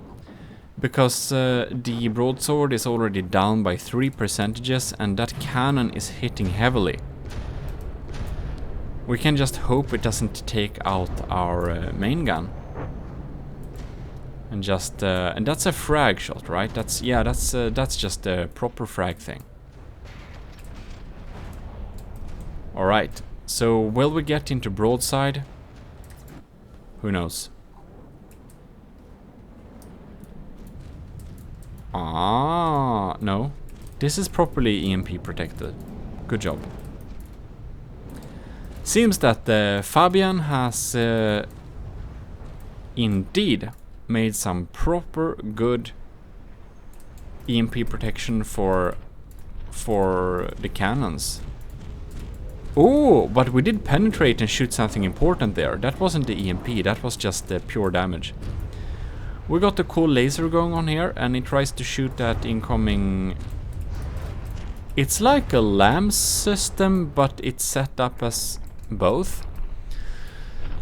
because the broadsword is already down by 3% and that cannon is hitting heavily. We can just hope it doesn't take out our main gun. And just and that's a frag shot, right? That's just a proper frag thing. All right. So will we get into broadside? Who knows? Ah, no. This is properly EMP protected. Good job. Seems that Fabian has indeed made some proper good EMP protection for the cannons. Oh, but we did penetrate and shoot something important there. That wasn't the EMP, that was just the pure damage. We got the cool laser going on here, and it tries to shoot that incoming... It's like a LAM system, but it's set up as both.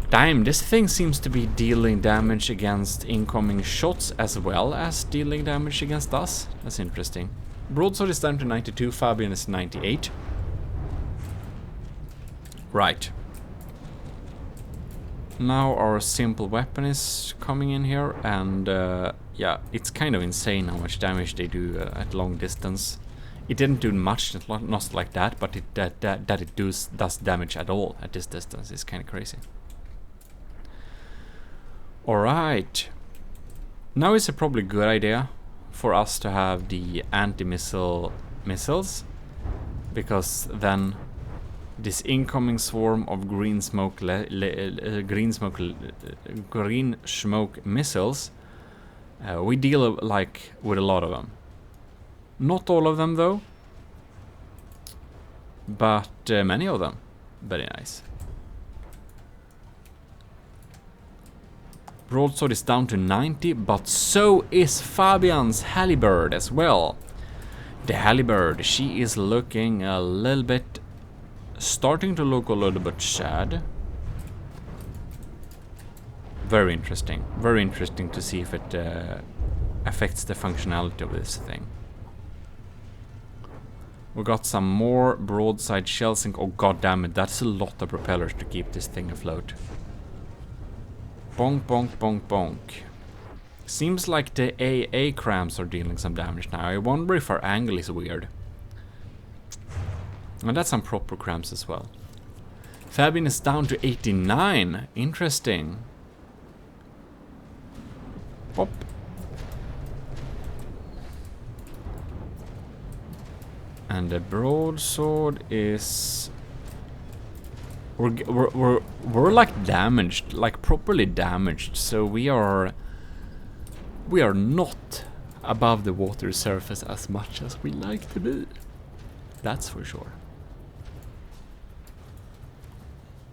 Damn, this thing seems to be dealing damage against incoming shots as well as dealing damage against us. That's interesting. Broadsword is down to 92, Fabian is 98. Right. Now our simple weapon is coming in here, and yeah, it's kind of insane how much damage they do at long distance. It didn't do much, not like that, but that it does damage at all at this distance is kind of crazy. Alright. Now is a probably good idea for us to have the anti-missile missiles, because then this incoming swarm of green smoke missiles, we deal like with a lot of them. Not all of them though, but many of them. Very nice. Broadsword is down to 90, but so is Fabian's Halibird as well. The Halibird, she is looking a little bit... starting to look a little bit sad. Very interesting. Very interesting to see if it affects the functionality of this thing. We got some more broadside shell sink. Oh god damn it, that's a lot of propellers to keep this thing afloat. Bonk, bonk, bonk, bonk. Seems like the AA cramps are dealing some damage now. I wonder if our angle is weird. And that's some proper cramps as well. Fabian is down to 89. Interesting. Pop. And the broadsword is... We're like damaged, like properly damaged. So we are not above the water surface as much as we like to be. That's for sure.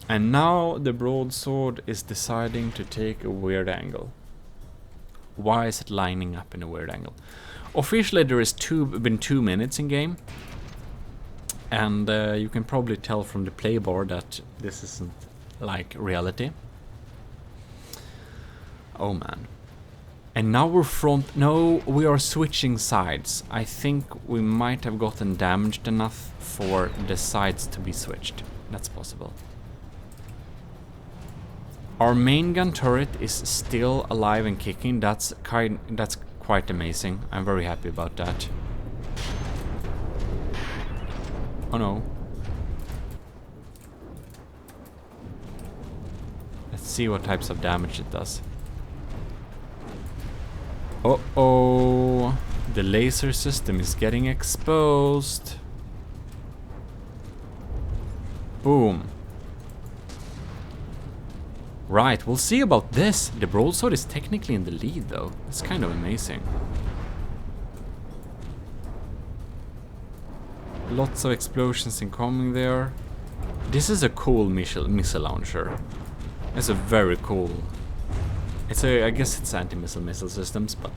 And now the broadsword is deciding to take a weird angle. Why is it lining up in a weird angle? Officially there is been 2 minutes in game. And you can probably tell from the playboard that this isn't like reality. Oh man. And now we are switching sides. I think we might have gotten damaged enough for the sides to be switched. That's possible. Our main gun turret is still alive and kicking. That's quite amazing. I'm very happy about that. Oh no. Let's see what types of damage it does. Uh-oh. The laser system is getting exposed. Boom. Right, we'll see about this. The broadsword is technically in the lead though. It's kind of amazing. Lots of explosions incoming there. This is a cool missile launcher. It's a very cool... I guess it's anti-missile systems, but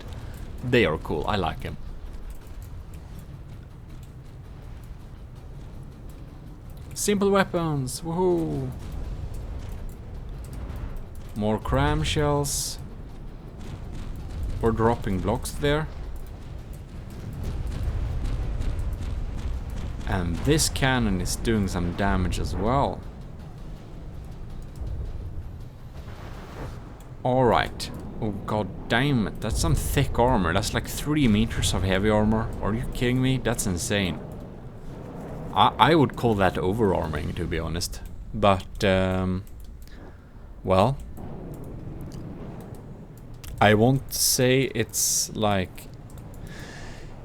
they are cool. I like them. Simple weapons. Woohoo! More cram shells. We're dropping blocks there. And this cannon is doing some damage as well. Alright. Oh god damn it, that's some thick armor. That's like 3 meters of heavy armor. Are you kidding me? That's insane. I would call that over-armoring, to be honest. But, well... I won't say it's like...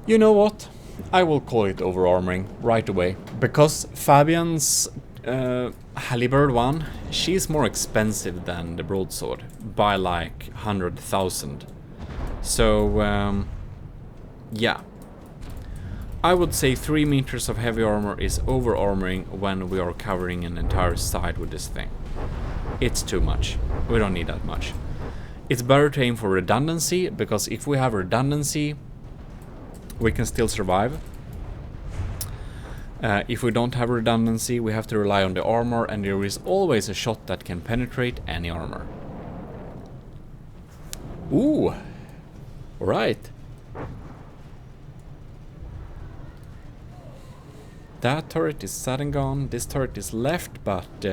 You know what? I will call it over-armoring right away. Because Fabian's Halibird one, she's more expensive than the broadsword. By like 100,000. So, yeah. I would say 3 meters of heavy armor is over-armoring when we are covering an entire side with this thing. It's too much. We don't need that much. It's better to aim for redundancy, because if we have redundancy, we can still survive. If we don't have redundancy, we have to rely on the armor, and there is always a shot that can penetrate any armor. Ooh! Alright. That turret is sad and gone, this turret is left, but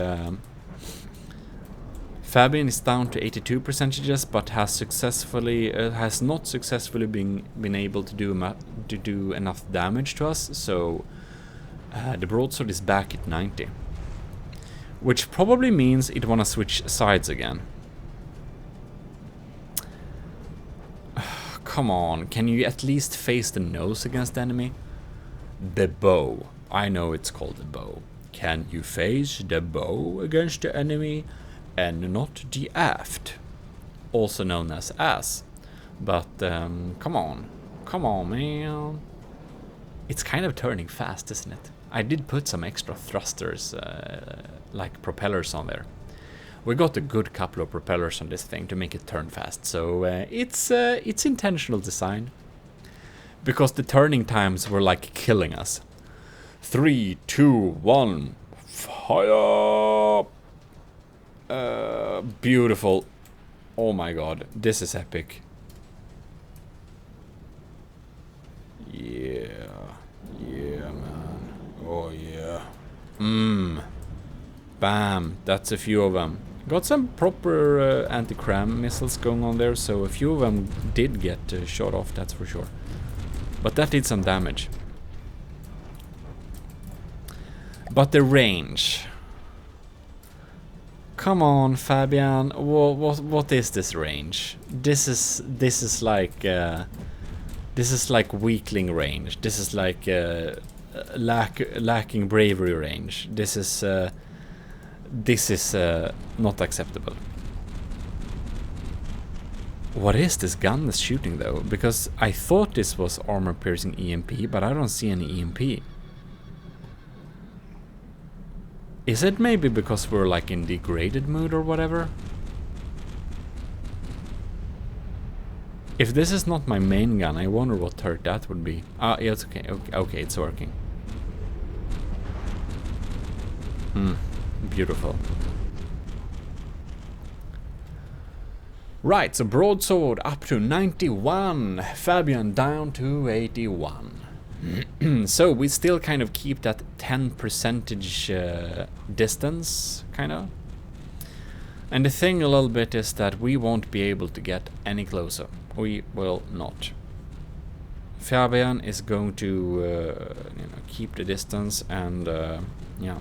Fabian is down to 82%, but has not successfully been able to do enough damage to us. So the broadsword is back at 90, which probably means it wanna switch sides again. Come on, can you at least face the nose against the enemy? The bow. I know it's called the bow. Can you face the bow against the enemy? And not the aft, also known as ass. But come on man. It's kind of turning fast, isn't it? I did put some extra thrusters, like propellers on there. We got a good couple of propellers on this thing to make it turn fast, so it's intentional design. Because the turning times were like killing us. 3, 2, 1, fire! Beautiful. Oh my god, this is epic. Yeah, man. Oh yeah. Bam, that's a few of them. Got some proper anti-cram missiles going on there, so a few of them did get shot off, that's for sure. But that did some damage. But the range... Come on, Fabian. What is this range? This is like weakling range. This is like lacking bravery range. This is not acceptable. What is this gun that's shooting though? Because I thought this was armor-piercing EMP, but I don't see any EMP. Is it maybe because we're like in degraded mood or whatever? If this is not my main gun, I wonder what turret that would be. Ah, yeah, it's okay. Okay, it's working. Beautiful. Right, so broadsword up to 91. Fabian down to 81. So we still kind of keep that 10% distance, kind of. And the thing a little bit is that we won't be able to get any closer. We will not. Fabian is going to keep the distance and yeah.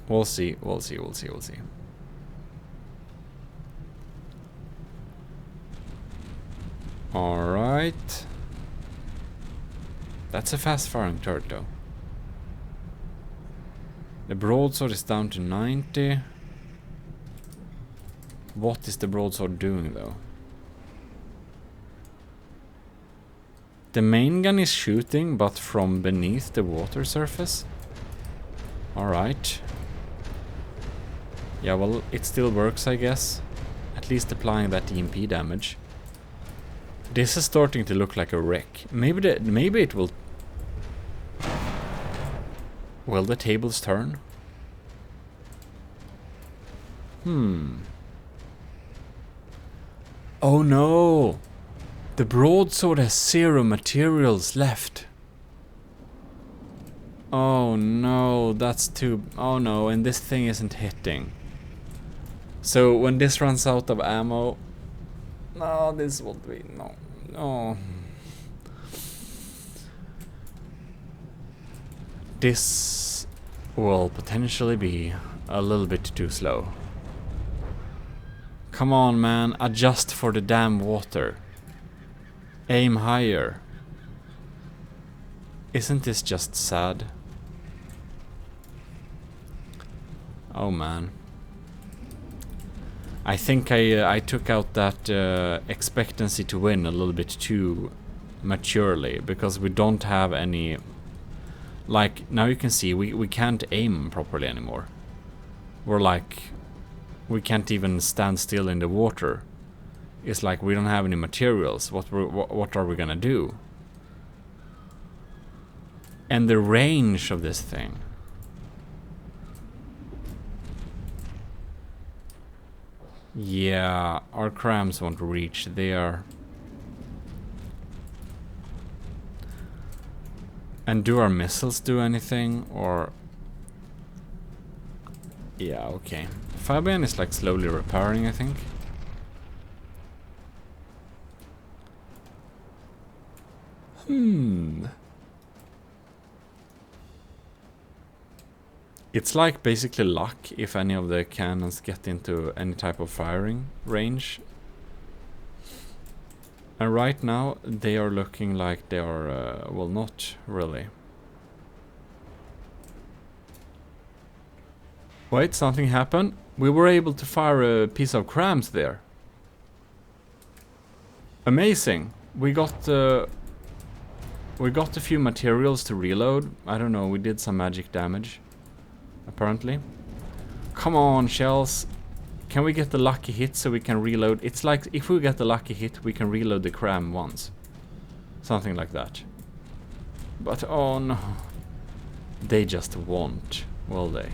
We'll see, we'll see, we'll see, we'll see. Alright. That's a fast firing turret though. The broadsword is down to 90. What is the broadsword doing though? The main gun is shooting, but from beneath the water surface. Alright. Yeah, well, it still works, I guess. At least applying that EMP damage. This is starting to look like a wreck. Maybe it will... Will the tables turn? Oh no! The broadsword has 0 materials left. Oh no, that's too... Oh no, and this thing isn't hitting. So when this runs out of ammo... No, this will be... No. No. This will potentially be a little bit too slow. Come on, man. Adjust for the damn water. Aim higher. Isn't this just sad? Oh, man. I think I took out that expectancy to win a little bit too maturely, because we don't have any... Like, now you can see we can't aim properly anymore. We're like... We can't even stand still in the water. It's like we don't have any materials. What are we gonna do? And the range of this thing. Yeah, our crams won't reach there. And do our missiles do anything, or... Yeah, okay. Fabian is like slowly repairing, I think. It's like basically luck if any of the cannons get into any type of firing range. And right now they are looking like they are, well, not really. Wait, something happened. We were able to fire a piece of crams there. Amazing. We got a few materials to reload. I don't know, we did some magic damage. Apparently. Come on, shells. Can we get the lucky hit so we can reload? It's like if we get the lucky hit, we can reload the cram once. Something like that. But oh no. They just won't, will they?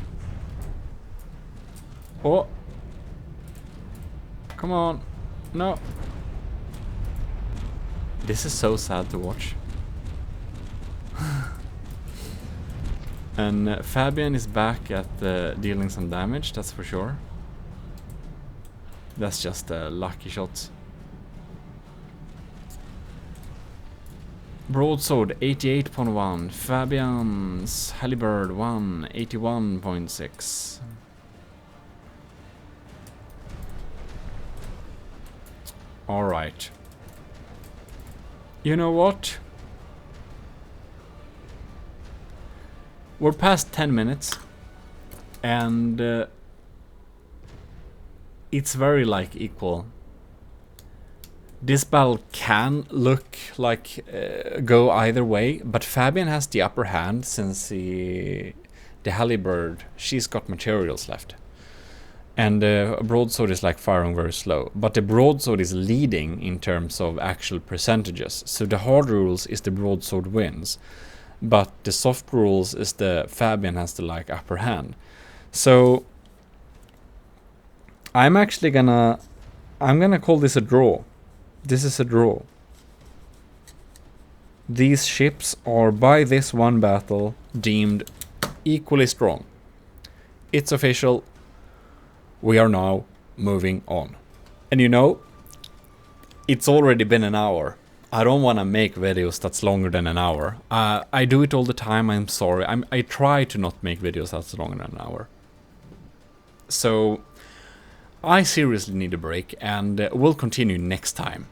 Oh. Come on. No. This is so sad to watch. And Fabian is back at dealing some damage, that's for sure. That's just a lucky shot. Broadsword 88.1. Fabian's Halberd 1 81.6. Alright. You know what? We're past 10 minutes. And it's very like equal. This battle can look like go either way, but Fabian has the upper hand since the Halberd, she's got materials left. And a broadsword is like firing very slow. But the broadsword is leading in terms of actual percentages. So the hard rules is the broadsword wins. But the soft rules is the Fabian has the like upper hand. So I'm actually gonna call this a draw. This is a draw. These ships are by this one battle deemed equally strong. It's official. We are now moving on. And you know, it's already been an hour. I don't want to make videos that's longer than an hour. I do it all the time, I'm sorry. I try to not make videos that's longer than an hour. So I seriously need a break, and we'll continue next time.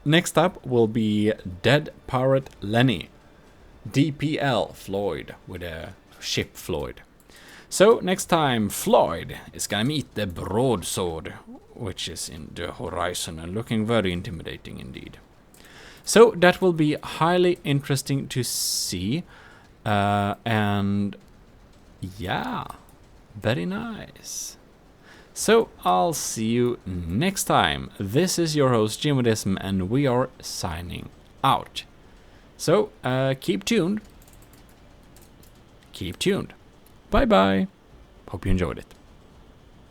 Next up will be Dead Pirate Lenny, DPL Floyd, with a ship Floyd. So next time, Floyd is gonna meet the Broadsword, which is in the horizon and looking very intimidating indeed. So that will be highly interesting to see, and yeah, very nice. So I'll see you next time. This is your host Jimodism, and we are signing out. So keep tuned. Keep tuned. Bye bye. Hope you enjoyed it.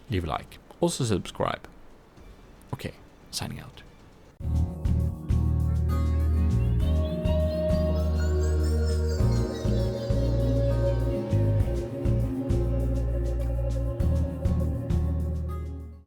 Leave a like. Also subscribe. Okay, signing out.